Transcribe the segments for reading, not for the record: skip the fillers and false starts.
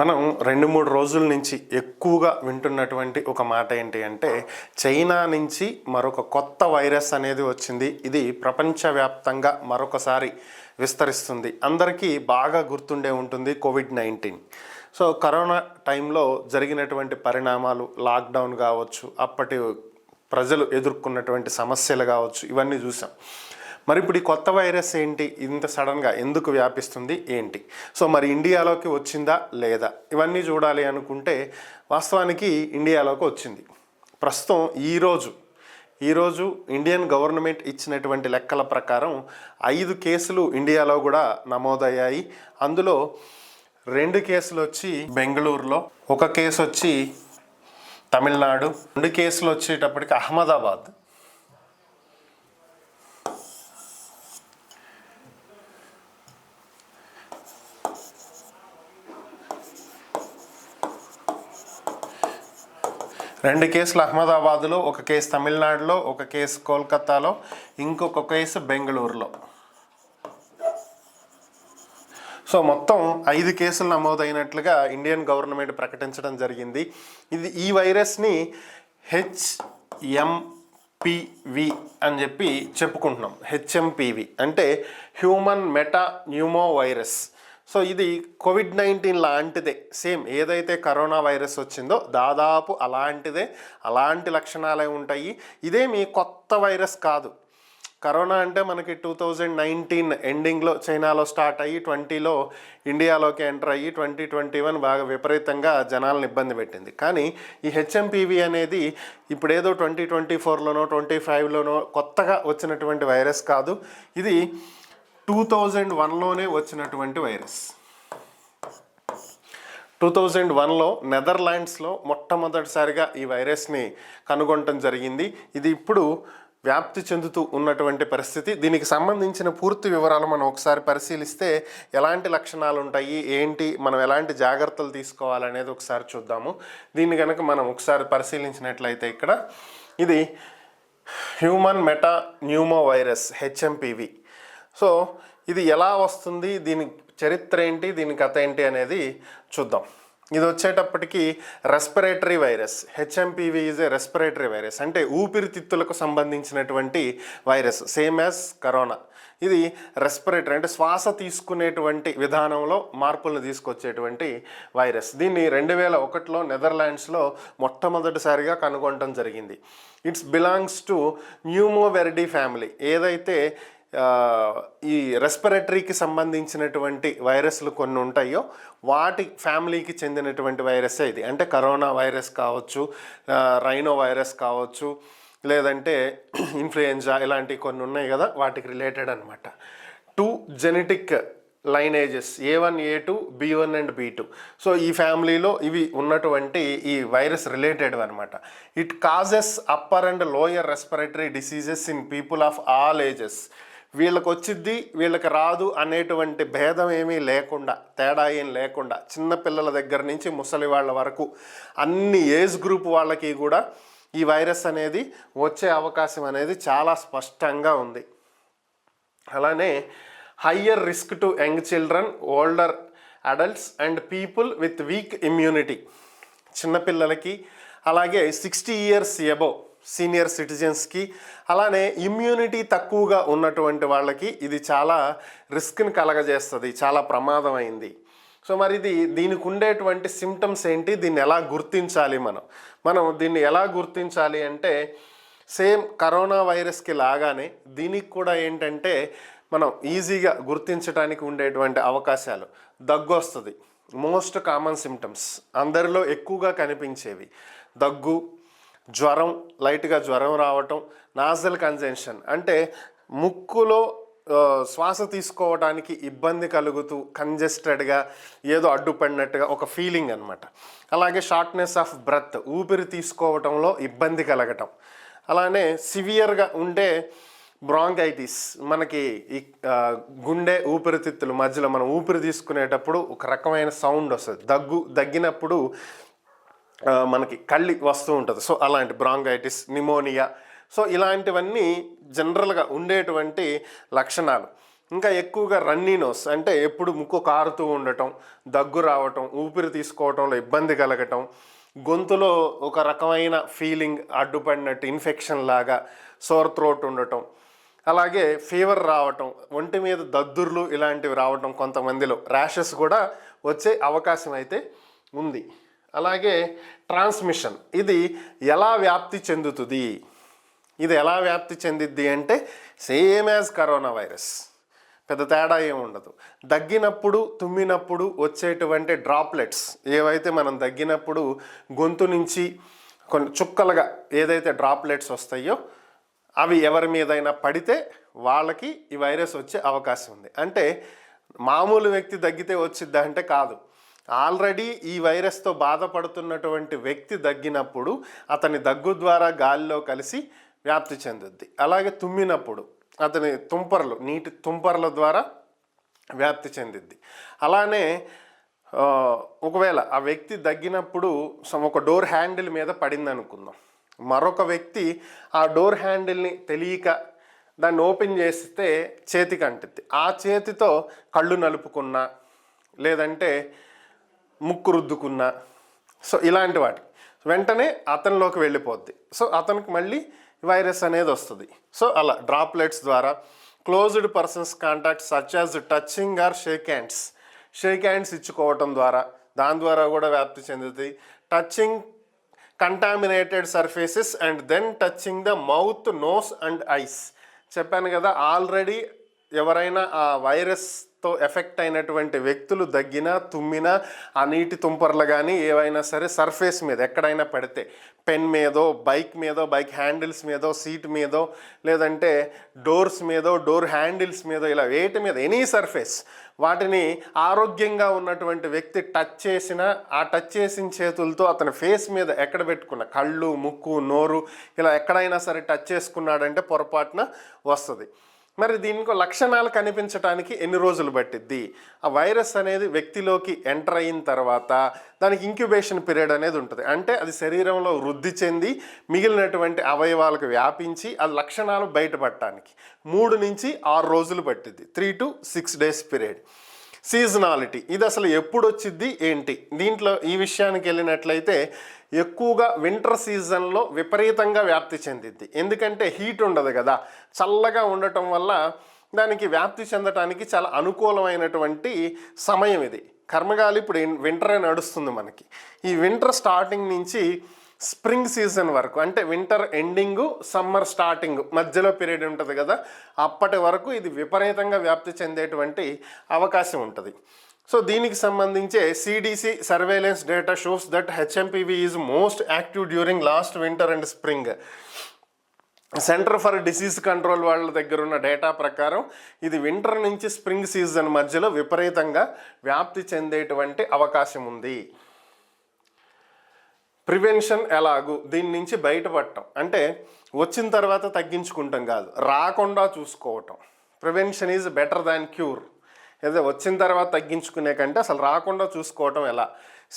మనం 2-3 రోజుల నుంచి ఎక్కువగా వింటున్నటువంటి ఒక మాట ఏంటి అంటే చైనా నుంచి మరొక కొత్త వైరస్ అనేది వచ్చింది. ఇది ప్రపంచవ్యాప్తంగా మరొకసారి విస్తరిస్తుంది. అందరికీ బాగా గుర్తుండే ఉంటుంది కోవిడ్-19. సో కరోనా టైంలో జరిగినటువంటి పరిణామాలు, లాక్డౌన్ కావచ్చు, అప్పటి ప్రజలు ఎదుర్కొన్నటువంటి సమస్యలు కావచ్చు, ఇవన్నీ చూసాం. మరి ఇప్పుడు ఈ కొత్త వైరస్ ఏంటి, ఇంత సడన్గా ఎందుకు వ్యాపిస్తుంది ఏంటి, సో మరి ఇండియాలోకి వచ్చిందా లేదా, ఇవన్నీ చూడాలి అనుకుంటే వాస్తవానికి ఇండియాలోకి వచ్చింది. ప్రస్తుతం ఈరోజు ఇండియన్ గవర్నమెంట్ ఇచ్చినటువంటి లెక్కల ప్రకారం 5 కేసులు ఇండియాలో కూడా నమోదయ్యాయి. అందులో 2 కేసులు వచ్చి బెంగళూరులో, 1 కేసు వచ్చి తమిళనాడు, 2 కేసులు వచ్చేటప్పటికి అహ్మదాబాద్. రెండు కేసులు అహ్మదాబాద్లో, 1 కేసు తమిళనాడులో, 1 కేసు కోల్కతాలో, ఇంకొక కేసు బెంగళూరులో. సో మొత్తం 5 కేసులు నమోదైనట్లుగా ఇండియన్ గవర్నమెంట్ ప్రకటించడం జరిగింది. ఈ వైరస్ని హెచ్ఎంపివి అని చెప్పి చెప్పుకుంటున్నాం. హెచ్ఎంపివి అంటే human meta pneumo virus. So ఇది కోవిడ్-19 లాంటిదే, సేమ్ ఏదైతే కరోనా వైరస్ వచ్చిందో దాదాపు అలాంటిదే, అలాంటి లక్షణాలే ఉంటాయి. ఇదేమి కొత్త వైరస్ కాదు. కరోనా అంటే మనకి 2019 ఎండింగ్లో చైనాలో స్టార్ట్ అయ్యి 20లో ఇండియాలోకి ఎంటర్ అయ్యి 2021 బాగా విపరీతంగా జనాలను ఇబ్బంది పెట్టింది. కానీ ఈ హెచ్ఎంపివి అనేది ఇప్పుడేదో 2024లోనో 25లోనో కొత్తగా వచ్చినటువంటి వైరస్ కాదు. ఇది 2001లోనే వచ్చినటువంటి వైరస్. 2001లో నెదర్లాండ్స్లో మొట్టమొదటిసారిగా ఈ వైరస్ని కనుగొనటం జరిగింది. ఇది ఇప్పుడు వ్యాప్తి చెందుతూ ఉన్నటువంటి పరిస్థితి. దీనికి సంబంధించిన పూర్తి వివరాలు మనం ఒకసారి పరిశీలిస్తే ఎలాంటి లక్షణాలు ఉంటాయి, ఏంటి, మనం ఎలాంటి జాగ్రత్తలు తీసుకోవాలనేది ఒకసారి చూద్దాము. దీన్ని కనుక మనం ఒకసారి పరిశీలించినట్లయితే ఇక్కడ ఇది human meta pneumo virus HMPV. So ఇది ఎలా వస్తుంది, దీని చరిత్ర ఏంటి, దీని కథ ఏంటి అనేది చూద్దాం. ఇది వచ్చేటప్పటికి respiratory virus. HMPV is a respiratory virus, అంటే ఊపిరితిత్తులకు సంబంధించినటువంటి వైరస్, సేమ్ యాజ్ కరోనా. ఇది రెస్పిరేటరీ అంటే శ్వాస తీసుకునేటువంటి విధానంలో మార్పులను తీసుకొచ్చేటువంటి వైరస్. దీన్ని 2001లో నెదర్లాండ్స్లో మొట్టమొదటిసారిగా కనుగొనడం జరిగింది. It's belongs to pneumoviridae family. ఏదైతే ఈ రెస్పిరేటరీకి సంబంధించినటువంటి వైరస్లు కొన్ని ఉంటాయో వాటి ఫ్యామిలీకి చెందినటువంటి వైరస్సే ఇది. అంటే కరోనా వైరస్ కావచ్చు, రైనో వైరస్ కావచ్చు, లేదంటే ఇన్ఫ్లుయెంజా, ఇలాంటివి కొన్ని ఉన్నాయి కదా, వాటికి రిలేటెడ్ అనమాట. 2 genetic లైనేజెస్ A1, A2, B1 and B2. So ఈ ఫ్యామిలీలో ఇవి ఉన్నటువంటి ఈ వైరస్ రిలేటెడ్ అనమాట. It causes upper and lower respiratory diseases in people of all ages. వీళ్ళకి వచ్చిద్ది, వీళ్ళకి రాదు అనేటువంటి భేదం ఏమీ లేకుండా, తేడా ఏం లేకుండా, చిన్నపిల్లల దగ్గర నుంచి ముసలి వాళ్ళ వరకు అన్ని ఏజ్ గ్రూప్ వాళ్ళకి కూడా ఈ వైరస్ అనేది వచ్చే అవకాశం అనేది చాలా స్పష్టంగా ఉంది. అలానే higher risk to young children, older adults and people with week immunity. చిన్నపిల్లలకి, అలాగే 60 ఇయర్స్ అబోవ్ సీనియర్ సిటిజన్స్కి, అలానే ఇమ్యూనిటీ తక్కువగా ఉన్నటువంటి వాళ్ళకి ఇది చాలా రిస్క్ని కలగజేస్తుంది, చాలా ప్రమాదమైంది. సో మరి దీనికి ఉండేటువంటి సిమ్టమ్స్ ఏంటి, దీన్ని ఎలా గుర్తించాలి, మనం దీన్ని ఎలా గుర్తించాలి అంటే సేమ్ కరోనా వైరస్కి లాగానే దీనికి కూడా ఏంటంటే మనం ఈజీగా గుర్తించడానికి ఉండేటువంటి అవకాశాలు. దగ్గు వస్తుంది, మోస్ట్ కామన్ సిమ్టమ్స్, అందరిలో ఎక్కువగా కనిపించేవి. దగ్గు, జ్వరం, లైట్గా జ్వరం రావటం, నాజల్ కంజెన్షన్ అంటే ముక్కులో శ్వాస తీసుకోవడానికి ఇబ్బంది కలుగుతూ కంజెస్టెడ్గా ఏదో అడ్డుపడినట్టుగా ఒక ఫీలింగ్ అనమాట. అలాగే షార్ట్నెస్ ఆఫ్ బ్రెత్, ఊపిరి తీసుకోవటంలో ఇబ్బంది కలగటం. అలానే సివియర్గా ఉండే బ్రాంకైటిస్, మనకి ఈ గుండె ఊపిరితిత్తుల మధ్యలో మనం ఊపిరి తీసుకునేటప్పుడు ఒక రకమైన సౌండ్ వస్తుంది. దగ్గినప్పుడు మనకి కళ్ళి వస్తూ ఉంటుంది. సో అలాంటి బ్రాంకైటిస్, నిమోనియా, సో ఇలాంటివన్నీ జనరల్గా ఉండేటువంటి లక్షణాలు. ఇంకా ఎక్కువగా రన్నీ నోస్ అంటే ఎప్పుడు ముక్కు కారుతూ ఉండటం, దగ్గు రావటం, ఊపిరి తీసుకోవటంలో ఇబ్బంది కలగటం, గొంతులో ఒక రకమైన ఫీలింగ్ అడ్డుపడినట్టు ఇన్ఫెక్షన్ లాగా సోర్ థ్రోట్ ఉండటం, అలాగే ఫీవర్ రావటం, ఒంటి మీద దద్దుర్లు ఇలాంటివి రావటం, కొంతమందిలో ర్యాషెస్ కూడా వచ్చే అవకాశం అయితే ఉంది. అలాగే ట్రాన్స్మిషన్, ఇది ఎలా వ్యాప్తి చెందుతుంది? ఇది ఎలా వ్యాప్తి చెందిద్ది అంటే సేమ్ యాజ్ కరోనా వైరస్, పెద్ద తేడా ఏమి ఉండదు. దగ్గినప్పుడు తుమ్మినప్పుడు వచ్చేటువంటి డ్రాప్లెట్స్ ఏవైతే మనం దగ్గినప్పుడు గొంతు నుంచి కొన్ని చుక్కలుగా ఏదైతే డ్రాప్లెట్స్ వస్తాయో అవి ఎవరి మీదైనా పడితే వాళ్ళకి ఈ వైరస్ వచ్చే అవకాశం ఉంది. అంటే మామూలు వ్యక్తి దగ్గితే వచ్చిద్దా అంటే కాదు. ఆల్రెడీ ఈ వైరస్తో బాధపడుతున్నటువంటి వ్యక్తి దగ్గినప్పుడు అతని దగ్గు ద్వారా గాలిలో కలిసి వ్యాప్తి చెందుద్ది. అలాగే తుమ్మినప్పుడు అతని తుంపర్లు, నీటి తుంపర్ల ద్వారా వ్యాప్తి చెందిద్ది. అలానే ఒకవేళ ఆ వ్యక్తి దగ్గినప్పుడు ఒక డోర్ హ్యాండిల్ మీద పడింది అనుకుందాం, మరొక వ్యక్తి ఆ డోర్ హ్యాండిల్ని తెలియక దాన్ని ఓపెన్ చేస్తే చేతికి అంటుద్ది. ఆ చేతితో కళ్ళు నలుపుకున్నా లేదంటే ముక్కు రుద్దుకున్నా, సో ఇలాంటి వాటి వెంటనే అతనిలోకి వెళ్ళిపోద్ది. సో అతనికి మళ్ళీ వైరస్ అనేది వస్తుంది. సో అలా డ్రాప్లెట్స్ ద్వారా closed persons contact such as touching or shake hands ఇచ్చుకోవటం ద్వారా, దాని ద్వారా కూడా వ్యాప్తి చెందుతుంది. Touching contaminated surfaces and then touching the mouth, nose and eyes. చెప్పాను కదా, ఆల్రెడీ ఎవరైనా ఆ వైరస్తో ఎఫెక్ట్ అయినటువంటి వ్యక్తులు దగ్గినా తుమ్మినా ఆ నీటి తుంపర్లు కానీ ఏవైనా సరే సర్ఫేస్ మీద ఎక్కడైనా పడితే, పెన్ మీదో, బైక్ హ్యాండిల్స్ మీదో, సీట్ మీదో, లేదంటే డోర్స్ మీదో, డోర్ హ్యాండిల్స్ మీదో, ఇలా వేటి మీద ఎనీ సర్ఫేస్, వాటిని ఆరోగ్యంగా ఉన్నటువంటి వ్యక్తి టచ్ చేసిన, ఆ టచ్ చేసిన చేతులతో అతని ఫేస్ మీద ఎక్కడ పెట్టుకున్న కళ్ళు, ముక్కు, నోరు ఇలా ఎక్కడైనా సరే టచ్ చేసుకున్నాడంటే పొరపాటున వస్తుంది. మరి దీనికి లక్షణాలు కనిపించడానికి ఎన్ని రోజులు పట్టిద్ది? ఆ వైరస్ అనేది వ్యక్తిలోకి ఎంటర్ అయిన తర్వాత దానికి ఇంక్యుబేషన్ పీరియడ్ అనేది ఉంటుంది. అంటే అది శరీరంలో వృద్ధి చెంది మిగిలినటువంటి అవయవాలకు వ్యాపించి ఆ లక్షణాలు బయటపడటానికి 3 నుంచి 6 రోజులు పట్టిద్ది. 3 to 6 days పీరియడ్. సీజనాలిటీ, ఇది అసలు ఎప్పుడు వచ్చిద్ది ఏంటి? దీంట్లో ఈ విషయానికి వెళ్ళినట్లయితే ఎక్కువగా వింటర్ సీజన్లో విపరీతంగా వ్యాప్తి చెందిద్ది. ఎందుకంటే హీట్ ఉండదు కదా, చల్లగా ఉండటం వల్ల దానికి వ్యాప్తి చెందటానికి చాలా అనుకూలమైనటువంటి సమయం ఇది. కర్మగాలి ఇప్పుడు వింటరే నడుస్తుంది మనకి. ఈ వింటర్ స్టార్టింగ్ నుంచి స్ప్రింగ్ సీజన్ వరకు, అంటే వింటర్ ఎండింగు సమ్మర్ స్టార్టింగ్ మధ్యలో పీరియడ్ ఉంటుంది కదా, అప్పటి వరకు ఇది విపరీతంగా వ్యాప్తి చెందేటువంటి అవకాశం ఉంటుంది. సో దీనికి సంబంధించే CDC surveillance data shows that HMPV is most active during last winter and spring. Centre for disease control వాళ్ళ దగ్గర ఉన్న డేటా ప్రకారం ఇది వింటర్ నుంచి స్ప్రింగ్ సీజన్ మధ్యలో విపరీతంగా వ్యాప్తి చెందేటువంటి అవకాశం ఉంది. ప్రివెన్షన్ ఎలాగూ, దీని నుంచి బయటపడటం అంటే వచ్చిన తర్వాత తగ్గించుకుంటాం కాదు, రాకుండా చూసుకోవటం. Prevention is better than cure. ఏదో వచ్చిన తర్వాత తగ్గించుకునే కంటే అసలు రాకుండా చూసుకోవటం ఎలా?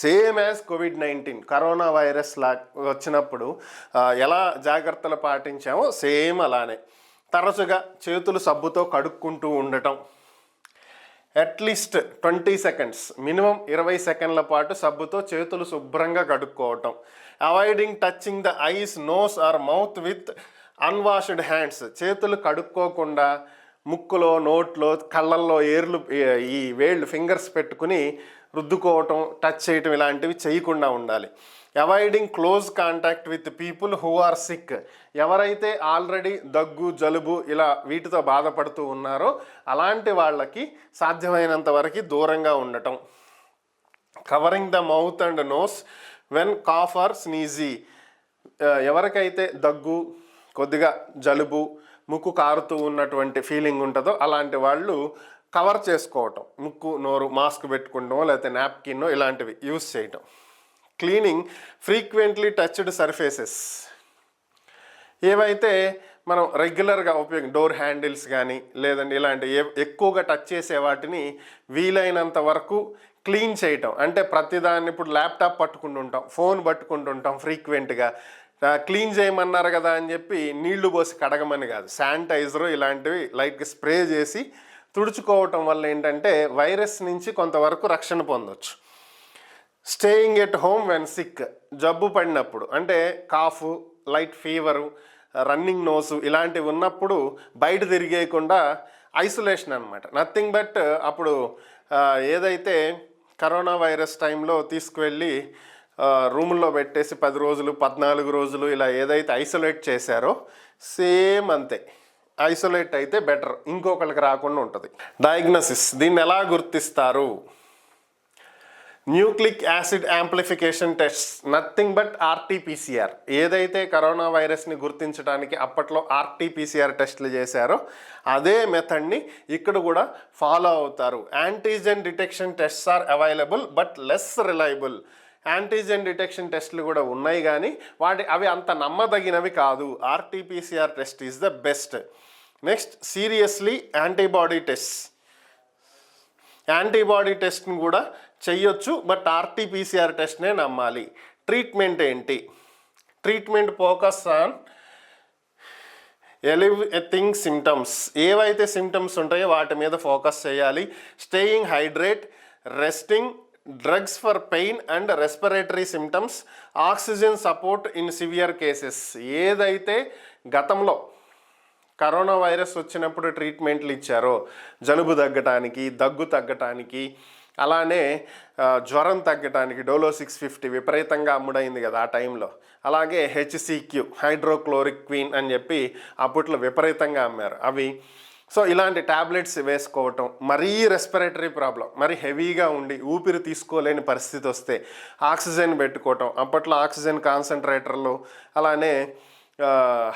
Same as COVID-19 corona virus వచ్చినప్పుడు ఎలా జాగ్రత్తలు పాటించామో సేమ్ అలానే తరచుగా చేతులు సబ్బుతో కడుక్కుంటూ ఉండటం, అట్లీస్ట్ 20 seconds, మినిమం 20 సెకండ్ల పాటు సబ్బుతో చేతులు శుభ్రంగా కడుక్కోవటం. Avoiding touching the eyes, nose or mouth with unwashed hands. చేతులు కడుక్కోకుండా ముక్కులో, నోట్లో, కళ్ళల్లో ఈ వేళ్ళు ఫింగర్స్ పెట్టుకుని రుద్దుకోవటం, టచ్ చేయటం ఇలాంటివి చేయకుండా ఉండాలి. Avoiding close contact with people who are sick. ఎవరైతే ఆల్రెడీ దగ్గు, జలుబు ఇలా వీటితో బాధపడుతూ ఉన్నారో అలాంటి వాళ్ళకి సాధ్యమైనంత వరకు దూరంగా ఉండటం. Covering the mouth and nose when cough or sneeze. ఎవరికైతే దగ్గు, కొద్దిగా జలుబు, ముక్కు కారుతూ ఉన్నటువంటి ఫీలింగ్ ఉంటుందో అలాంటి వాళ్ళు కవర్ చేసుకోవటం, ముక్కు, నోరు మాస్క్ పెట్టుకుంటామో లేకపోతే నాప్కిన్ ఇలాంటివి యూస్ చేయటం. Cleaning frequently touched surfaces. ఏవైతే మనం రెగ్యులర్గా డోర్ హ్యాండిల్స్ కానీ లేదంటే ఇలాంటి ఎక్కువగా టచ్ చేసే వాటిని వీలైనంత వరకు క్లీన్ చేయటం. అంటే ప్రతిదాన్ని ఇప్పుడు ల్యాప్టాప్ పట్టుకుంటుంటాం, ఫోన్ పట్టుకుంటుంటాం, ఫ్రీక్వెంట్గా క్లీన్ చేయమన్నారు కదా అని చెప్పి నీళ్లు పోసి కడగమని కాదు, శానిటైజరు ఇలాంటివి లైట్గా స్ప్రే చేసి తుడుచుకోవటం వల్ల ఏంటంటే వైరస్ నుంచి కొంతవరకు రక్షణ పొందొచ్చు. Staying at home when sick, జబ్బు పడినప్పుడు అంటే cough, light fever, running nose ఇలాంటివి ఉన్నప్పుడు బయట తిరిగేయకుండా ఐసోలేషన్ అనమాట. నథింగ్ బట్ అప్పుడు ఏదైతే కరోనా వైరస్ టైంలో తీసుకువెళ్ళి రూముల్లో పెట్టేసి 10 రోజులు 14 రోజులు ఇలా ఏదైతే ఐసోలేట్ చేశారో సేమ్ అంతే, ఐసోలేట్ అయితే బెటర్, ఇంకొకరికి రాకుండా ఉంటుంది. డయాగ్నోసిస్, దీన్ని ఎలా గుర్తిస్తారు? Nucleic acid amplification test, nothing but RTPCR. ఏదైతే కరోనా వైరస్ని గుర్తించడానికి అప్పట్లో ఆర్టీపీసీఆర్ టెస్టులు చేశారో అదే మెథడ్ని ఇక్కడ కూడా ఫాలో అవుతారు. Antigen detection tests are available but less reliable. Antigen detection టెస్టులు కూడా ఉన్నాయి కానీ అవి అంత నమ్మదగినవి కాదు. RTPCR test is the best. Next, seriously antibody test. Antibody టెస్ట్ని కూడా చెయ్యొచ్చు బట్ ఆర్టీపీసీఆర్ టెస్ట్నే నమ్మాలి. ట్రీట్మెంట్ ఏంటి? Treatment focus on elevating symptoms. ఏవైతే సిమ్టమ్స్ ఉంటాయో వాటి మీద ఫోకస్ చేయాలి. Staying hydrate, resting, drugs for pain and respiratory symptoms, oxygen support in severe cases. ఏదైతే గతంలో కరోనా వైరస్ వచ్చినప్పుడు ట్రీట్మెంట్లు ఇచ్చారో జలుబు తగ్గటానికి, దగ్గు తగ్గటానికి, అలానే జ్వరం తగ్గటానికి డోలో 650 విపరీతంగా అమ్ముడైంది కదా ఆ టైంలో. అలాగే హెచ్సిక్యూ, హైడ్రోక్లోరిక్ క్వీన్ అని చెప్పి అప్పట్లో విపరీతంగా అమ్మారు అవి. సో ఇలాంటి ట్యాబ్లెట్స్ వేసుకోవటం, మరీ రెస్పిరేటరీ ప్రాబ్లం, మరి హెవీగా ఉండి ఊపిరి తీసుకోలేని పరిస్థితి వస్తే ఆక్సిజన్ పెట్టుకోవటం. అప్పట్లో ఆక్సిజన్ కాన్సన్ట్రేటర్లు, అలానే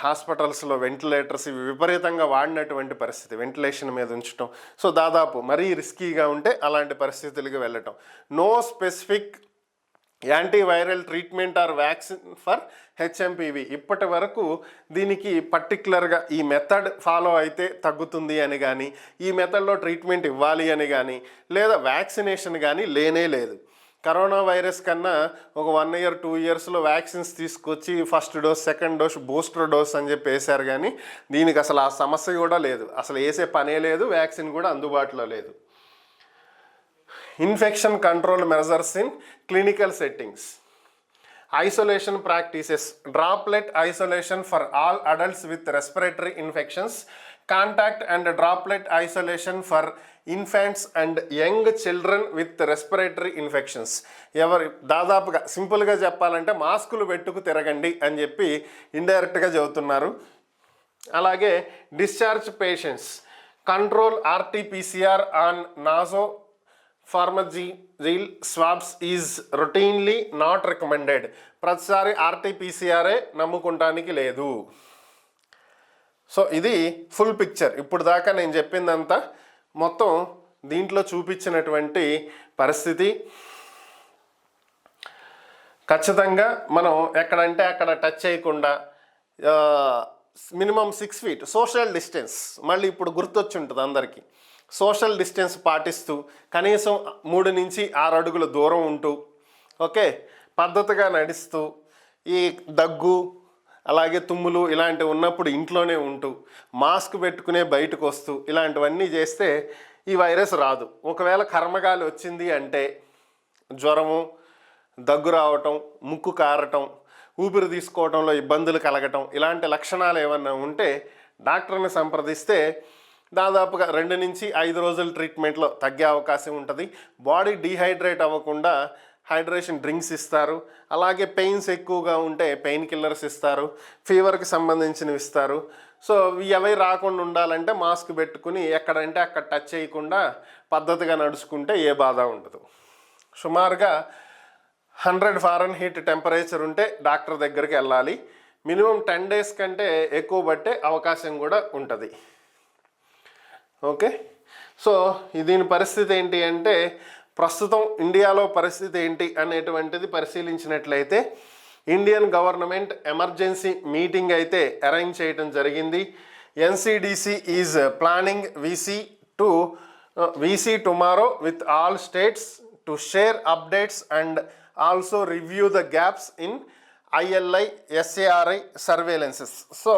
హాస్పిటల్స్లో వెంటిలేటర్స్ ఇవి విపరీతంగా వాడినటువంటి పరిస్థితి, వెంటిలేషన్ మీద ఉంచడం. సో దాదాపు మరీ రిస్కీగా ఉంటే అలాంటి పరిస్థితులకి వెళ్ళటం. No specific antiviral treatment or vaccine for HMPV. ఇప్పటి వరకు దీనికి పర్టికులర్గా ఈ మెథడ్ ఫాలో అయితే తగ్గుతుంది అని కానీ, ఈ మెథడ్లో ట్రీట్మెంట్ ఇవ్వాలి అని కానీ, లేదా వ్యాక్సినేషన్ కానీ లేనే లేదు. కరోనా వైరస్ కన్నా ఒక 1 year 2 yearsలో వ్యాక్సిన్స్ తీసుకొచ్చి first dose, second dose, booster dose అని చెప్పి వేశారు కానీ దీనికి అసలు ఆ సమస్య కూడా లేదు, అసలు వేసే పనే లేదు, వ్యాక్సిన్ కూడా అందుబాటులో లేదు. Infection control measures in clinical settings. Isolation practices, droplet isolation for all adults with respiratory infections, contact and droplet isolation for infants and young children with respiratory infections. దాదాపుగా సింపుల్గా చెప్పాలంటే మాస్కులు పెట్టుకు తిరగండి అని చెప్పి ఇండైరెక్ట్గా చెబుతున్నారు. అలాగే discharge patients, control RTPCR on nasopharyngeal swabs is routinely not recommended. ప్రతిసారి ఆర్టీపీసీఆరే నమ్ముకుంటానికి లేదు. సో ఇది ఫుల్ పిక్చర్. ఇప్పుడు దాకా నేను చెప్పిందంతా మొత్తం దీంట్లో చూపించినటువంటి పరిస్థితి. ఖచ్చితంగా మనం ఎక్కడంటే అక్కడ టచ్ చేయకుండా మినిమం 6 feet సోషల్ డిస్టెన్స్, మళ్ళీ ఇప్పుడు గుర్తొచ్చి ఉంటుంది అందరికీ, సోషల్ డిస్టెన్స్ పాటిస్తూ కనీసం 3 నుంచి 6 అడుగుల దూరం ఉంటూ, ఓకే, పద్ధతిగా నడుస్తూ, ఈ దగ్గు అలాగే తుమ్ములు ఇలాంటివి ఉన్నప్పుడు ఇంట్లోనే ఉంటూ, మాస్క్ పెట్టుకునే బయటకు వస్తూ, ఇలాంటివన్నీ చేస్తే ఈ వైరస్ రాదు. ఒకవేళ కర్మగాలి వచ్చింది అంటే జ్వరము, దగ్గు రావటం, ముక్కు కారటం, ఊపిరి తీసుకోవడంలో ఇబ్బందులు కలగటం, ఇలాంటి లక్షణాలు ఏమన్నా ఉంటే డాక్టర్ని సంప్రదిస్తే దాదాపుగా 2 నుంచి 5 రోజుల ట్రీట్మెంట్లో తగ్గే అవకాశం ఉంటుంది. బాడీ డీహైడ్రేట్ అవ్వకుండా హైడ్రేషన్ డ్రింక్స్ ఇస్తారు. అలాగే పెయిన్స్ ఎక్కువగా ఉంటే పెయిన్ కిల్లర్స్ ఇస్తారు, ఫీవర్కి సంబంధించినవి ఇస్తారు. సో అవి రాకుండా ఉండాలంటే మాస్క్ పెట్టుకుని ఎక్కడంటే అక్కడ టచ్ చేయకుండా పద్ధతిగా నడుచుకుంటే ఏ బాధ ఉండదు. సుమారుగా 100 Fahrenheit టెంపరేచర్ ఉంటే డాక్టర్ దగ్గరికి వెళ్ళాలి. మినిమం 10 days కంటే ఎక్కువ పట్టే అవకాశం కూడా ఉంటుంది. ఓకే, సో దీని పరిస్థితి ఏంటి అంటే ప్రస్తుతం ఇండియాలో పరిస్థితి ఏంటి అనేటువంటిది పరిశీలించినట్లయితే ఇండియన్ గవర్నమెంట్ ఎమర్జెన్సీ మీటింగ్ అయితే అరేంజ్ చేయడం జరిగింది. NCDC is planning VC tomorrow with all states to share updates and also review the gaps in ILI SARI surveillances. So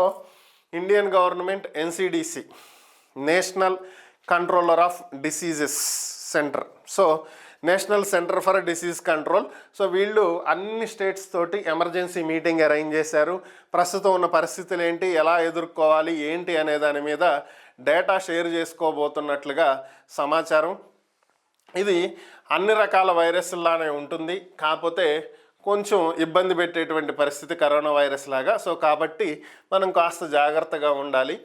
Indian government NCDC, national controller of diseases centre. So national centre for disease control. So వీళ్ళు అన్ని states తోటి emergency meeting arrange చేశారు. ప్రస్తుతం ఉన్న పరిస్థితులు ఏంటి, ఎలా ఎదుర్కోవాలి ఏంటి అనే దాని మీద డేటా షేర్ చేసుకోబోతున్నట్లుగా సమాచారం. ఇది అన్ని రకాల వైరస్లానే ఉంటుంది, కాకపోతే కొంచెం ఇబ్బంది పెట్టేటువంటి పరిస్థితి కరోనా వైరస్ లాగా. సో కాబట్టి మనం కాస్త జాగ్రత్తగా ఉండాలి.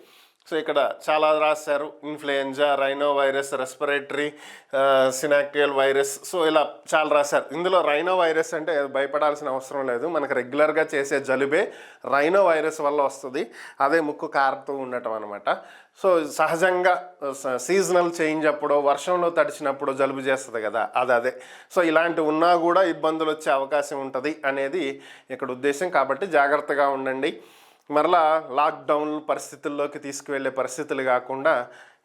సో ఇక్కడ చాలా రాశారు, influenza, rhinovirus, respiratory syncytial virus. So ఇలా చాలా రాశారు. ఇందులో రైనో వైరస్ అంటే భయపడాల్సిన అవసరం లేదు, మనకు రెగ్యులర్గా చేసే జలుబే రైనో వైరస్ వల్ల వస్తుంది, అదే ముక్కు కారుతూ ఉండటం అనమాట. సో సహజంగా సీజనల్ చేంజ్ అప్పుడు వర్షంలో తడిచినప్పుడు జలుబు చేస్తుంది కదా, అదే. సో ఇలాంటి ఉన్నా కూడా ఇబ్బందులు వచ్చే అవకాశం ఉంటుంది అనేది ఇక్కడ ఉద్దేశం. కాబట్టి జాగ్రత్తగా ఉండండి. మరలా లాక్డౌన్ పరిస్థితుల్లోకి తీసుకువెళ్ళే పరిస్థితులు కాకుండా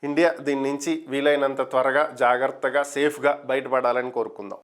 ఇండియా దీని నుంచి వీలైనంత త్వరగా జాగ్రత్తగా సేఫ్గా బయటపడాలని కోరుకుందాం.